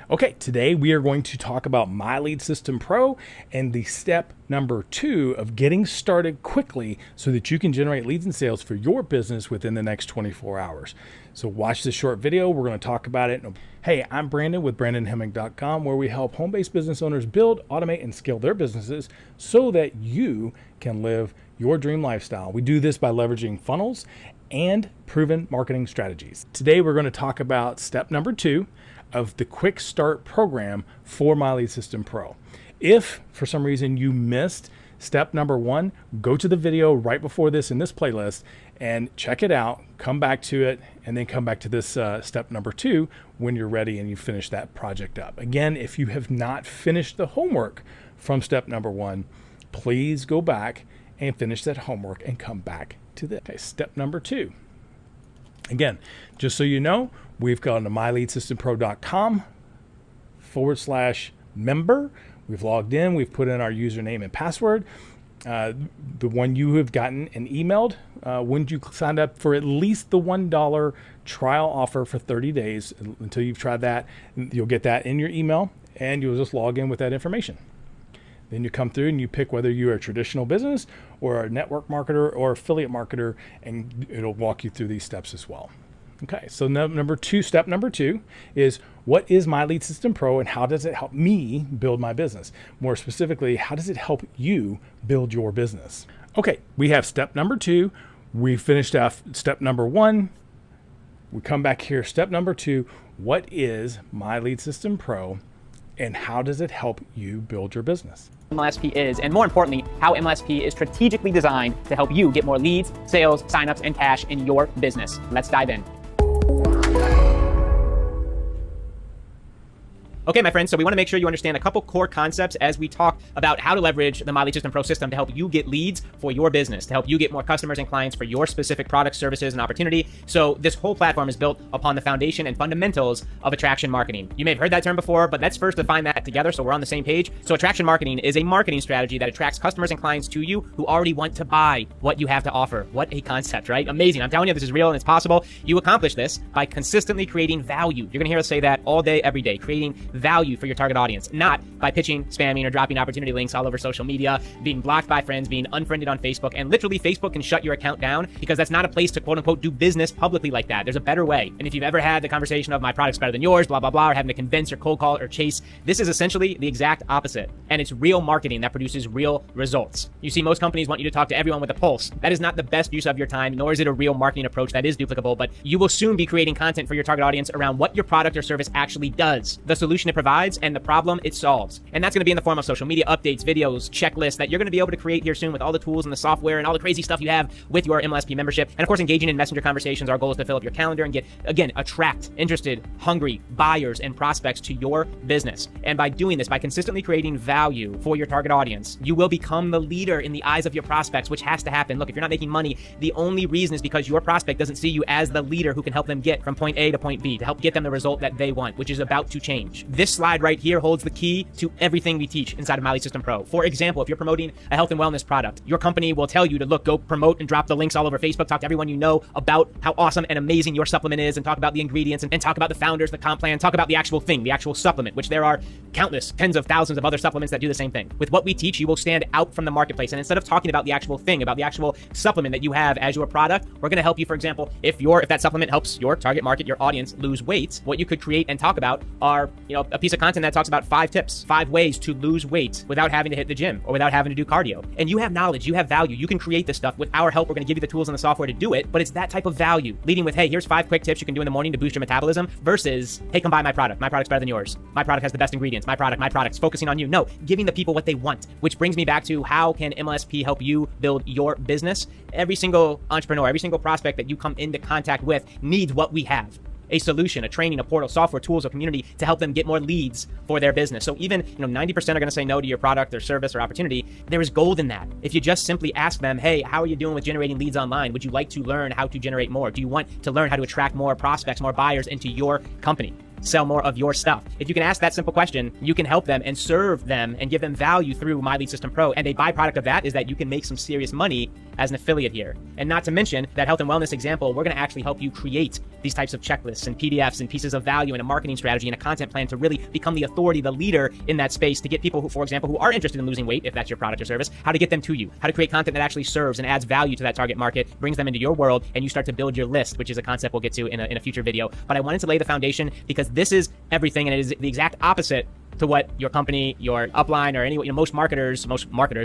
Okay, today we are going to talk about My Lead System Pro and the step number 2 of getting started quickly so that you can generate leads and sales for your business within the next 24 hours. So watch this short video. We're going to talk about it. Hey, I'm Brandon with BrandonHemming.com, where we help home-based business owners build, automate, and scale their businesses so that you can live your dream lifestyle. We do this by leveraging funnels and proven marketing strategies. Today, we're going to talk about step number 2 of the Quick Start program for My Lead System Pro. If for some reason you missed step number 1, go to the video right before this in this playlist and check it out, come back to it, and then come back to this step number 2 when you're ready and you finish that project up. Again, if you have not finished the homework from step number 1, please go back and finish that homework and come back to this. Okay, step number 2. Again, just so you know, we've gone to myleadsystempro.com/member. We've logged in, we've put in our username and password. The one you have gotten and emailed when you signed up for at least the $1 trial offer for 30 days until you've tried that. You'll get that in your email and you'll just log in with that information. Then you come through and you pick whether you're a traditional business or a network marketer or affiliate marketer, and it'll walk you through these steps as well. Okay, so step number two is, what is My Lead System Pro and how does it help me build my business? More specifically, how does it help you build your business? Okay, we have step number 2. We finished off step number 1. We come back here, step number 2. What is My Lead System Pro and how does it help you build your business? MLSP is, and more importantly, how MLSP is strategically designed to help you get more leads, sales, signups, and cash in your business. Let's dive in. Okay, my friends, so we want to make sure you understand a couple core concepts as we talk about how to leverage the My Lead System Pro system to help you get leads for your business, to help you get more customers and clients for your specific products, services, and opportunity. So this whole platform is built upon the foundation and fundamentals of attraction marketing. You may have heard that term before, but let's first define that together so we're on the same page. So attraction marketing is a marketing strategy that attracts customers and clients to you who already want to buy what you have to offer. What a concept, right? Amazing. I'm telling you, this is real and it's possible. You accomplish this by consistently creating value. You're going to hear us say that all day, every day, creating value for your target audience, not by pitching, spamming, or dropping opportunity links all over social media, being blocked by friends, being unfriended on Facebook. And literally, Facebook can shut your account down because that's not a place to quote unquote do business publicly like that. There's a better way. And if you've ever had the conversation of my product's better than yours, blah, blah, blah, or having to convince or cold call or chase, this is essentially the exact opposite. And it's real marketing that produces real results. You see, most companies want you to talk to everyone with a pulse. That is not the best use of your time, nor is it a real marketing approach that is duplicable, but you will soon be creating content for your target audience around what your product or service actually does, the solution it provides, and the problem it solves. And that's going to be in the form of social media updates, videos, checklists that you're going to be able to create here soon with all the tools and the software and all the crazy stuff you have with your MLSP membership. And of course, engaging in messenger conversations. Our goal is to fill up your calendar and attract interested, hungry buyers and prospects to your business. And by doing this, by consistently creating value for your target audience, you will become the leader in the eyes of your prospects, which has to happen. Look, if you're not making money, the only reason is because your prospect doesn't see you as the leader who can help them get from point A to point B, to help get them the result that they want, which is about to change. This slide right here holds the key to everything we teach inside of My Lead System Pro. For example, if you're promoting a health and wellness product, your company will tell you to go promote and drop the links all over Facebook, talk to everyone you know about how awesome and amazing your supplement is, and talk about the ingredients and talk about the founders, the comp plan, talk about the actual thing, the actual supplement, which there are countless, tens of thousands of other supplements that do the same thing. With what we teach, you will stand out from the marketplace. And instead of talking about the actual thing, about the actual supplement that you have as your product, we're going to help you, for example, if that supplement helps your target market, your audience lose weight, what you could create and talk about are, a piece of content that talks about 5 tips, 5 ways to lose weight without having to hit the gym or without having to do cardio. And you have knowledge, you have value, you can create this stuff. With our help, we're going to give you the tools and the software to do it, but it's that type of value, leading with, hey, here's 5 quick tips you can do in the morning to boost your metabolism, versus, hey, come buy my product. My product's better than yours. My product has the best ingredients. My product's focusing on you. No, giving the people what they want, which brings me back to, how can MLSP help you build your business? Every single entrepreneur, every single prospect that you come into contact with needs what we have. A solution, a training, a portal, software, tools, a community to help them get more leads for their business. So even 90% are going to say no to your product or service or opportunity. There is gold in that. If you just simply ask them, hey, how are you doing with generating leads online? Would you like to learn how to generate more? Do you want to learn how to attract more prospects, more buyers into your company? sell more of your stuff? If you can ask that simple question, you can help them and serve them and give them value through My Lead System Pro. And a byproduct of that is that you can make some serious money as an affiliate here. And not to mention that health and wellness example, we're going to actually help you create these types of checklists and PDFs and pieces of value and a marketing strategy and a content plan to really become the authority, the leader in that space, to get people who, for example, who are interested in losing weight, if that's your product or service, how to get them to you, how to create content that actually serves and adds value to that target market, brings them into your world, and you start to build your list, which is a concept we'll get to in a future video. But I wanted to lay the foundation because this is everything, and it is the exact opposite to what your company, your upline, or any, most marketers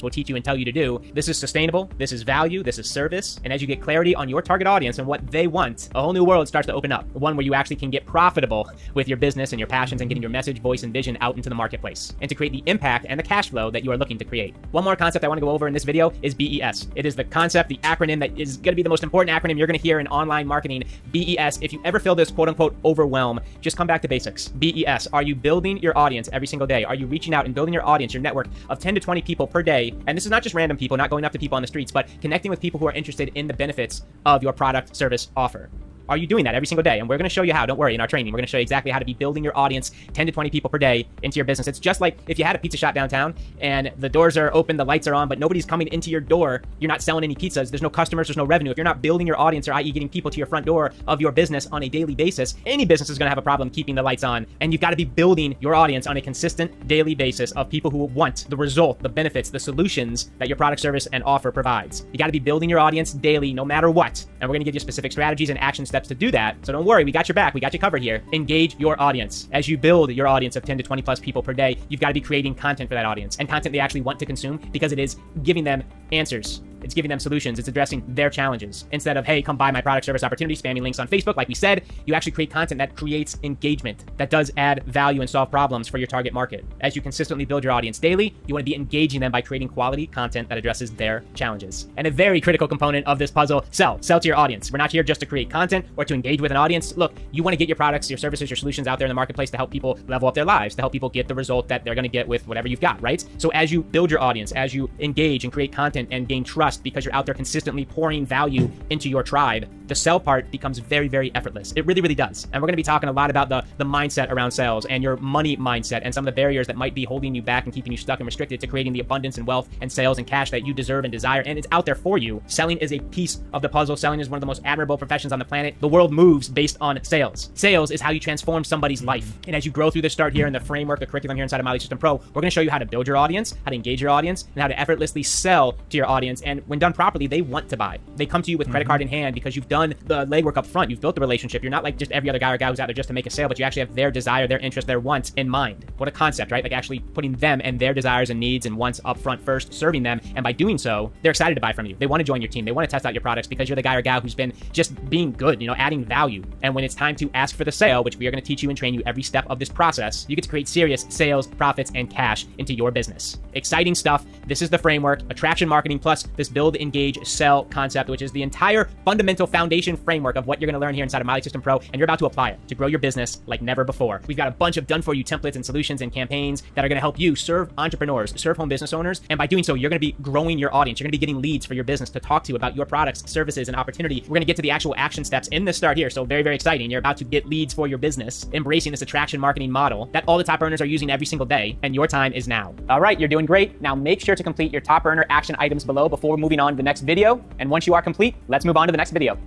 will teach you and tell you to do. This is sustainable, this is value, this is service. And as you get clarity on your target audience and what they want, a whole new world starts to open up. One where you actually can get profitable with your business and your passions and getting your message, voice, and vision out into the marketplace and to create the impact and the cash flow that you are looking to create. One more concept I want to go over in this video is BES. It is the concept, the acronym that is going to be the most important acronym you're going to hear in online marketing. BES. If you ever feel this quote unquote overwhelm, just come back to basics. BES. Are you building your audience every single day? Are you reaching out and building your audience, your network of 10 to 20 people per day? And this is not just random people, not going up to people on the streets, but connecting with people who are interested in the benefits of your product, service, offer. Are you doing that every single day? And we're going to show you how. Don't worry, in our training, we're going to show you exactly how to be building your audience, 10 to 20 people per day, into your business. It's just like if you had a pizza shop downtown and the doors are open, the lights are on, but nobody's coming into your door. You're not selling any pizzas. There's no customers. There's no revenue. If you're not building your audience, or i.e. getting people to your front door of your business on a daily basis, any business is going to have a problem keeping the lights on. And you've got to be building your audience on a consistent daily basis of people who want the result, the benefits, the solutions that your product, service, and offer provides. You got to be building your audience daily, no matter what. And we're going to give you specific strategies and action steps to do that. So don't worry, we got your back. We got you covered here. Engage your audience. As you build your audience of 10 to 20 plus people per day, you've got to be creating content for that audience, and content they actually want to consume, because it is giving them answers. It's giving them solutions. It's addressing their challenges. Instead of, hey, come buy my product, service, opportunity, spamming links on Facebook, like we said, you actually create content that creates engagement, that does add value and solve problems for your target market. As you consistently build your audience daily, you want to be engaging them by creating quality content that addresses their challenges. And a very critical component of this puzzle, sell to your audience. We're not here just to create content or to engage with an audience. Look, you want to get your products, your services, your solutions out there in the marketplace to help people level up their lives, to help people get the result that they're going to get with whatever you've got, right? So as you build your audience, as you engage and create content and gain trust because you're out there consistently pouring value into your tribe, the sell part becomes very, very effortless. It really, really does. And we're going to be talking a lot about the mindset around sales and your money mindset and some of the barriers that might be holding you back and keeping you stuck and restricted to creating the abundance and wealth and sales and cash that you deserve and desire. And it's out there for you. Selling is a piece of the puzzle. Selling is one of the most admirable professions on the planet. The world moves based on sales. Sales is how you transform somebody's life. And as you grow through this start here in the framework, the curriculum here inside of My Lead System Pro, we're going to show you how to build your audience, how to engage your audience, and how to effortlessly sell to your audience. And when done properly, they want to buy. They come to you with credit card in hand because you've done the legwork up front. You've built the relationship. You're not like just every other guy or gal who's out there just to make a sale, but you actually have their desire, their interest, their wants in mind. What a concept, right? Like actually putting them and their desires and needs and wants up front first, serving them. And by doing so, they're excited to buy from you. They want to join your team. They want to test out your products because you're the guy or gal who's been just being good, adding value. And when it's time to ask for the sale, which we are going to teach you and train you every step of this process, you get to create serious sales, profits, and cash into your business. Exciting stuff. This is the framework, attraction marketing plus this build, engage, sell concept, which is the entire fundamental foundation framework of what you're going to learn here inside of My Lead System Pro, and you're about to apply it to grow your business like never before. We've got a bunch of done-for-you templates and solutions and campaigns that are going to help you serve entrepreneurs, serve home business owners, and by doing so, you're going to be growing your audience. You're going to be getting leads for your business to talk to about your products, services, and opportunity. We're going to get to the actual action steps in this start here, so very, very exciting. You're about to get leads for your business, embracing this attraction marketing model that all the top earners are using every single day, and your time is now. All right, you're doing great. Now make sure to complete your top earner action items below before moving on to the next video, and once you are complete, let's move on to the next video.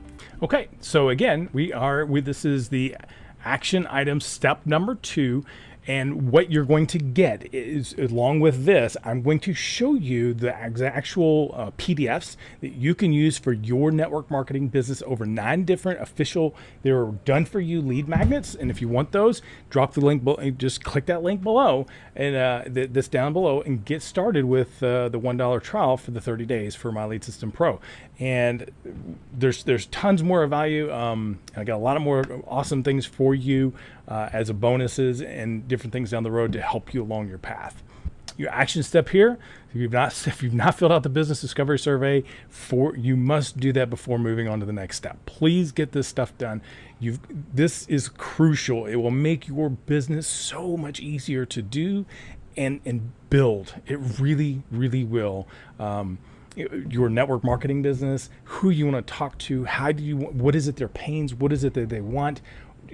Okay, so again, this is the action item step number 2. And what you're going to get is, along with this, I'm going to show you the actual PDFs that you can use for your network marketing business. Over 9 different official, they're done for you lead magnets. And if you want those, drop the link below, just click that link below and this down below and get started with the $1 trial for the 30 days for My Lead System Pro. And there's tons more value. I got a lot of more awesome things for you as a bonuses and different things down the road to help you along your path. Your action step here, if you've not filled out the business discovery survey, you must do that before moving on to the next step. Please get this stuff done. This is crucial. It will make your business so much easier to do and build. It really, really will. Your network marketing business, who you want to talk to, what is it their pains, what is it that they want.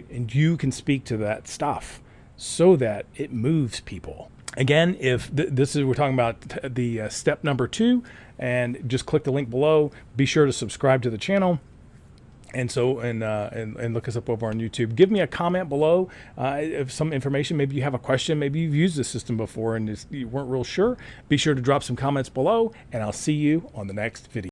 and you can speak to that stuff so that it moves people. Again, if this is, we're talking about the step number 2, and just click the link below. Be sure to subscribe to the channel. And look us up over on YouTube. Give me a comment below of some information. Maybe you have a question. Maybe you've used this system before and you weren't real sure. Be sure to drop some comments below, and I'll see you on the next video.